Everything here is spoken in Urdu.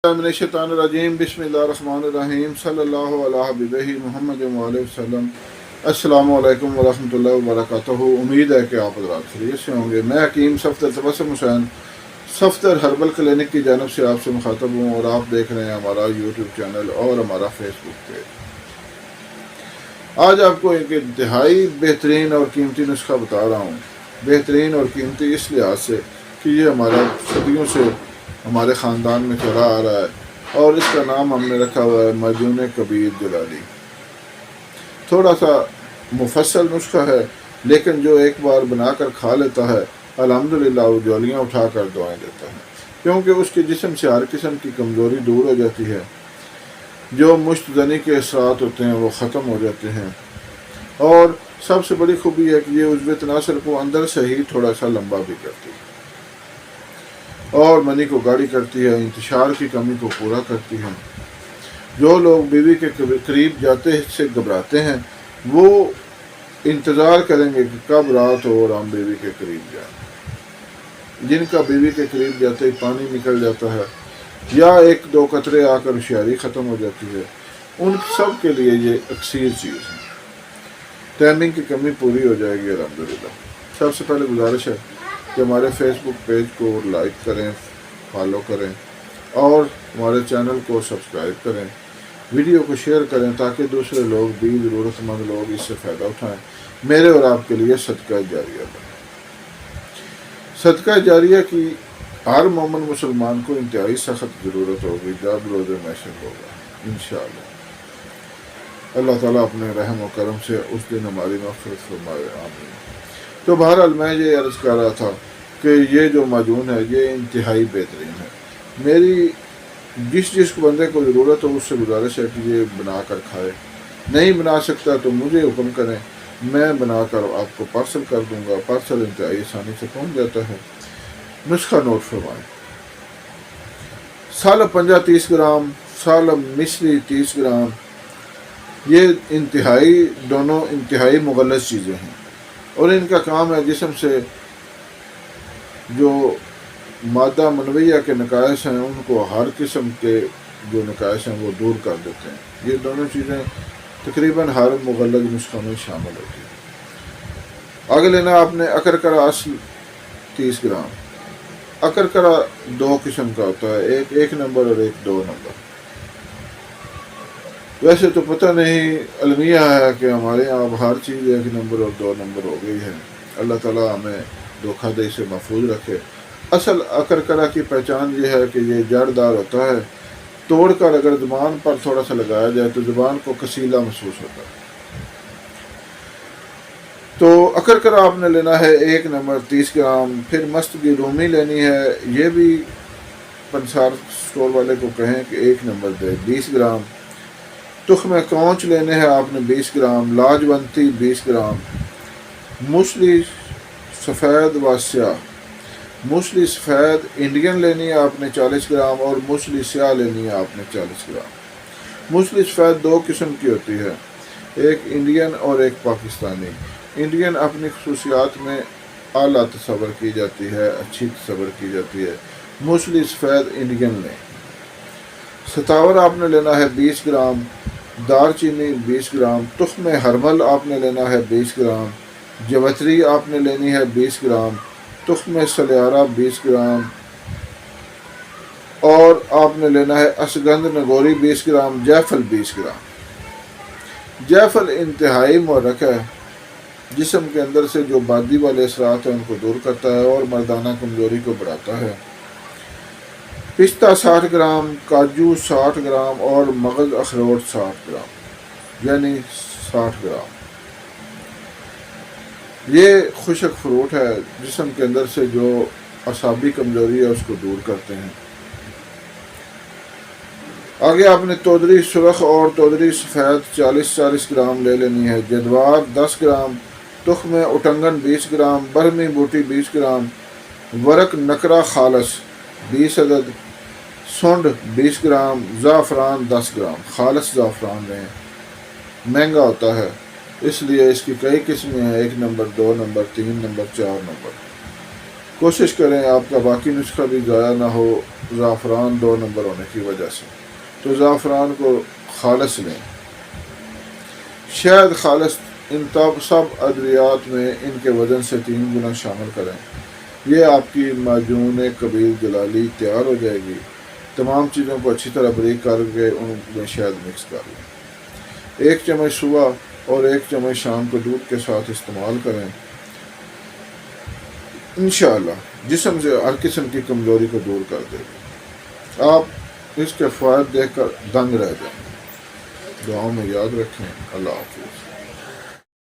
من الشیطان الرجیم بسم اللہ الرحمن الرحیم صلی اللہ علیہ حبیبہ محمد علیہ وسلم۔ السلام علیکم ورحمۃ اللہ وبرکاتہ۔ امید ہے کہ آپ حضرات خیریت سے ہوں گے۔ میں حکیم صفدر تبسم حسین صفدر ہربل کلینک کی جانب سے آپ سے مخاطب ہوں، اور آپ دیکھ رہے ہیں ہمارا یوٹیوب چینل اور ہمارا فیس بک پیج۔ آج آپ کو ایک انتہائی بہترین اور قیمتی نسخہ بتا رہا ہوں۔ بہترین اور قیمتی اس لحاظ سے کہ یہ ہمارا صدیوں سے ہمارے خاندان میں چلا آ رہا ہے، اور اس کا نام ہم نے رکھا ہوا ہے معجون کبیر جلالی۔ تھوڑا سا مفصل نسخہ ہے، لیکن جو ایک بار بنا کر کھا لیتا ہے الحمدللہ وہ جولیاں اٹھا کر دعائیں دیتا ہے، کیونکہ اس کے جسم سے ہر قسم کی کمزوری دور ہو جاتی ہے، جو مشت زنی کے اثرات ہوتے ہیں وہ ختم ہو جاتے ہیں، اور سب سے بڑی خوبی ہے کہ یہ عضو تناسل کو اندر سے ہی تھوڑا سا لمبا بھی کرتی ہے، اور منی کو گاڑی کرتی ہے، انتشار کی کمی کو پورا کرتی ہے۔ جو لوگ بیوی کے قریب جاتے سے گھبراتے ہیں وہ انتظار کریں گے کہ کب رات ہو اور ہم بیوی کے قریب جائیں۔ جن کا بیوی کے قریب جاتے ہی پانی نکل جاتا ہے یا ایک دو قطرے آ کر ہوشیاری ختم ہو جاتی ہے، ان سب کے لیے یہ اکسیر چیز ہے۔ ٹائمنگ کی کمی پوری ہو جائے گی الحمدللہ۔ سب سے پہلے گزارش ہے کہ ہمارے فیس بک پیج کو لائک کریں، فالو کریں، اور ہمارے چینل کو سبسکرائب کریں، ویڈیو کو شیئر کریں تاکہ دوسرے لوگ بھی ضرورت مند لوگ اس سے فائدہ اٹھائیں۔ میرے اور آپ کے لیے صدقہ جاریہ بنے۔ صدقہ جاریہ کی ہر مومن مسلمان کو انتہائی سخت ضرورت ہوگی جب روز محشر ہوگا انشاءاللہ۔ اللہ تعالیٰ اپنے رحم و کرم سے اس دن ہماری مغفرت فرمائے، آمین۔ تو بہرحال میں یہ عرض کر رہا تھا کہ یہ جو معجون ہے یہ انتہائی بہترین ہے۔ میری جس کو بندے کو ضرورت ہو اس سے گزارش ہے کہ یہ بنا کر کھائے۔ نہیں بنا سکتا تو مجھے حکم کریں، میں بنا کر آپ کو پارسل کر دوں گا۔ پارسل انتہائی آسانی سے پہنچ جاتا ہے۔ نسخہ نوٹ فرمائیں: سالہ پنجہ 30 گرام، سالہ مصری 30 گرام۔ یہ دونوں انتہائی مغلظ چیزیں ہیں، اور ان کا کام ہے جسم سے جو مادہ منویہ کے نقائص ہیں ان کو ہر قسم کے جو نقائص ہیں وہ دور کر دیتے ہیں۔ یہ دونوں چیزیں تقریباً ہر مغلظ نسخہ میں شامل ہوتی ہیں۔ آگے لینا آپ نے اکرکرا اصل 30 گرام۔ اکرکرا دو قسم کا ہوتا ہے، ایک نمبر اور ایک 2 نمبر۔ ویسے تو پتہ نہیں، المیہ ہے کہ ہمارے یہاں اب ہر چیز 1 نمبر اور 2 نمبر ہو گئی ہے۔ اللہ تعالیٰ ہمیں دھوکہ دہی سے محفوظ رکھے۔ اصل اکرکرا کی پہچان یہ ہے کہ یہ جڑ دار ہوتا ہے، توڑ کر اگر زبان پر تھوڑا سا لگایا جائے تو زبان کو کسیلا محسوس ہوتا ہے۔ تو اکرکرا آپ نے لینا ہے 1 نمبر 30 گرام۔ پھر مستگی رومی لینی ہے، یہ بھی پنسار سٹور والے کو کہیں کہ 1 نمبر دے 20 گرام۔ تخم کونچ لینے ہیں آپ نے 20 گرام۔ لاجونتی 20 گرام۔ موسلی سفید و سیاہ، موسلی سفید انڈین لینی ہے آپ نے 40 گرام، اور موسلی سیاہ لینی ہے آپ نے 40 گرام۔ موسلی سفید 2 قسم کی ہوتی ہے، ایک انڈین اور ایک پاکستانی۔ انڈین اپنی خصوصیات میں اعلیٰ تصور کی جاتی ہے، اچھی تصور کی جاتی ہے۔ موسلی سفید انڈین لیں۔ ستاور آپ نے لینا ہے 20 گرام۔ دار چینی 20 گرام۔ تخم ہربل آپ نے لینا ہے 20 گرام۔ جوتری آپ نے لینی ہے 20 گرام۔ تخم سلیارہ 20 گرام، اور آپ نے لینا ہے اشگند نگوری 20 گرام۔ جیفل 20 گرام۔ جیفل انتہائی محرک ہے، جسم کے اندر سے جو بادی والے اثرات ہیں ان کو دور کرتا ہے اور مردانہ کمزوری کو بڑھاتا ہے۔ پستہ 60 گرام، کاجو 60 گرام، اور مغز اخروٹ 60 گرام، یعنی 60 گرام۔ یہ خشک فروٹ ہے، جسم کے اندر سے جو اعصابی کمزوری ہے اس کو دور کرتے ہیں۔ آگے آپ نے تودری سرخ اور تودری سفید 40 گرام لے لینی ہے۔ جدوار 10 گرام۔ تخم اٹنگن 20 گرام۔ برہمی بوٹی 20 گرام۔ ورق نکرا خالص 20 عدد۔ سونڈ 20 گرام۔ زعفران 10 گرام۔ خالص زعفران لیں، مہنگا ہوتا ہے اس لیے اس کی کئی قسمیں ہیں، 1 نمبر 2 نمبر 3 نمبر 4 نمبر۔ کوشش کریں آپ کا باقی نسخہ بھی ضائع نہ ہو زعفران 2 نمبر ہونے کی وجہ سے، تو زعفران کو خالص لیں۔ شہد خالص ان سب ادویات میں ان کے وزن سے 3 گنا شامل کریں۔ یہ آپ کی معجون کبیر جلالی تیار ہو جائے گی۔ تمام چیزوں کو اچھی طرح بریک کر کے ان میں شہد مکس کر لیں۔ 1 چمچ صبح اور 1 چمچ شام کو دودھ کے ساتھ استعمال کریں۔ انشاءاللہ جسم سے ہر قسم کی کمزوری کو دور کر دے گا۔ آپ اس کے فوائد دیکھ کر دنگ رہ جائیں۔ دعاؤں میں یاد رکھیں۔ اللہ حافظ۔